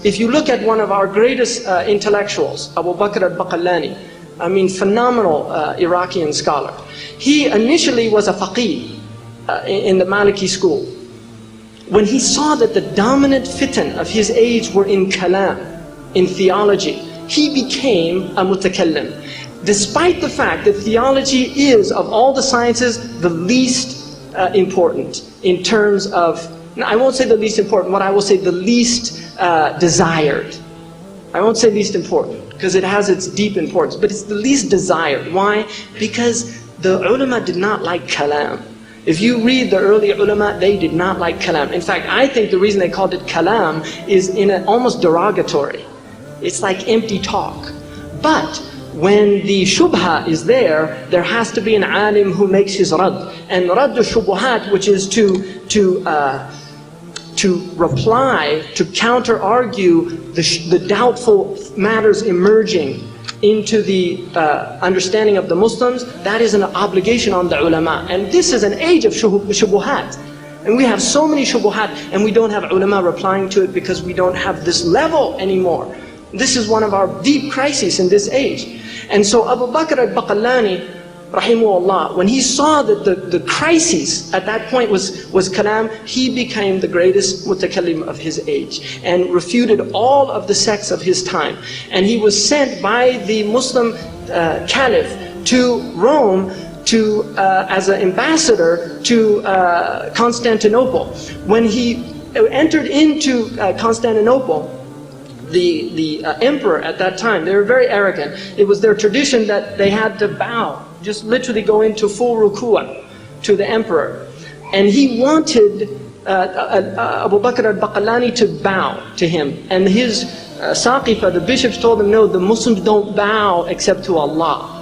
if you look at one of our greatest intellectuals, Abu Bakr Al-Baqillani, I mean, phenomenal Iraqi scholar. He initially was a faqih in the Maliki school. When he saw that the dominant fitan of his age were in kalam, in theology, he became a mutakallim. Despite the fact that theology is, of all the sciences, the least important in terms of, I won't say the least important, what I will say the least desired. I won't say least important, because it has its deep importance, but it's the least desired. Why? Because the ulama did not like kalam. If you read the early ulama, they did not like kalam. In fact, I think the reason they called it kalam is in an almost derogatory. It's like empty talk. But when the shubha is there has to be an alim who makes his rad. And rad shubuhat, which is to reply, to counter-argue the doubtful matters emerging into the understanding of the Muslims, that is an obligation on the ulama. And this is an age of shubuhat. And we have so many shubuhat, and we don't have ulama replying to it because we don't have this level anymore. This is one of our deep crises in this age. And so Abu Bakr al-Baqillani, rahimahullah, when he saw that the crisis at that point was kalam, he became the greatest mutakallim of his age and refuted all of the sects of his time. And he was sent by the Muslim caliph to Rome as an ambassador to Constantinople. When he entered into Constantinople, the emperor at that time, they were very arrogant. It was their tradition that they had to bow, just literally go into full ruku'ah to the emperor. And he wanted Abu Bakr al-Baqillani to bow to him. And his saqifa, the bishops, told him, no, the Muslims don't bow except to Allah.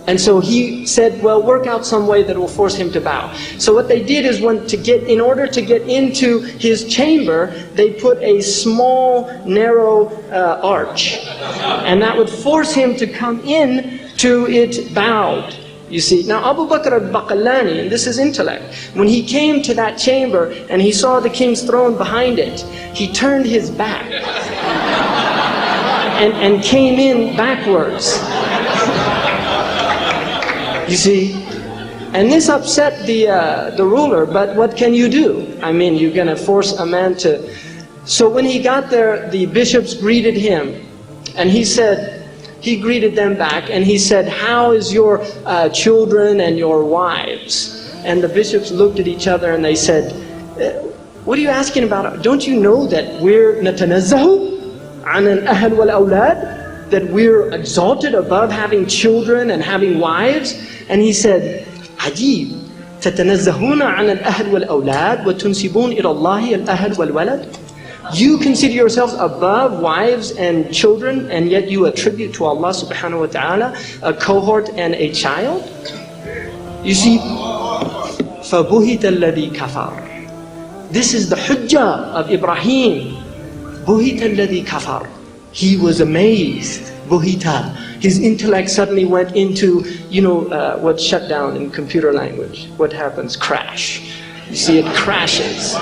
And so he said, well, work out some way that will force him to bow. So what they did is, in order to get into his chamber, they put a small, narrow arch. And that would force him to come in to it bowed. You see, now Abu Bakr al-Baqillani, and this is intellect, when he came to that chamber and he saw the king's throne behind it, he turned his back and came in backwards. You see, and this upset the ruler, but what can you do? I mean, you're going to force a man to... So when he got there, the bishops greeted him, and he greeted them back, and he said, how is your children and your wives? And the bishops looked at each other and they said, what are you asking about? Don't you know that we're natanazzahu an al-ahl wal-awlad? That we're exalted above having children and having wives? And he said, عجيب تتنزهون عن الأهل والأولاد وتنسبون إلى الله الأهل والولد. You consider yourselves above wives and children, and yet you attribute to Allah subhanahu wa ta'ala a cohort and a child? You see, فَبُهِتَ الَّذِي كَفَرَ. This is the hujjah of Ibrahim. بُهِتَ الَّذِي كَفَرَ. He was amazed. Buhita. His intellect suddenly went into, what's shut down in computer language. What happens? Crash. You see, it crashes.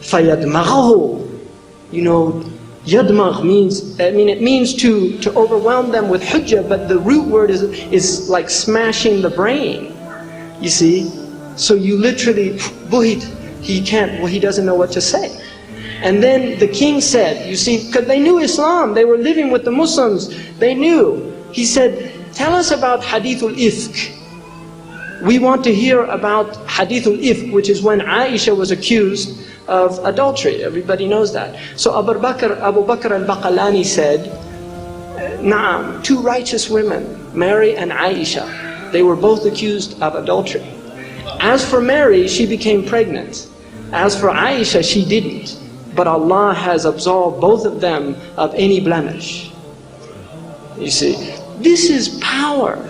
فَيَدْمَغَهُ. Yadmagh means, it means to overwhelm them with hujjah, but the root word is like smashing the brain. You see? So you literally, buhit, he doesn't know what to say. And then the king said, you see, because they knew Islam, they were living with the Muslims, they knew. He said, tell us about Hadithul Ifk. We want to hear about Hadithul Ifk, which is when Aisha was accused of adultery. Everybody knows that. So Abu Bakr al-Baqillani said, Naam, two righteous women, Mary and Aisha, they were both accused of adultery. As for Mary, she became pregnant. As for Aisha, she didn't. But Allah has absolved both of them of any blemish. You see, this is power.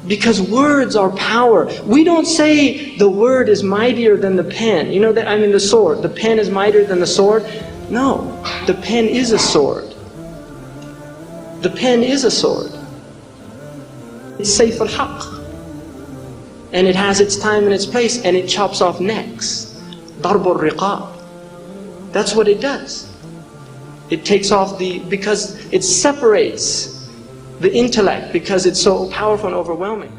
Because words are power. We don't say the word is mightier than the pen. The sword. The pen is mightier than the sword. No, the pen is a sword. The pen is a sword. It's Sayf al-Haq. And it has its time and its place, and it chops off necks. Darb al-Riqab. That's what it does. It takes off because it separates the intellect because it's so powerful and overwhelming.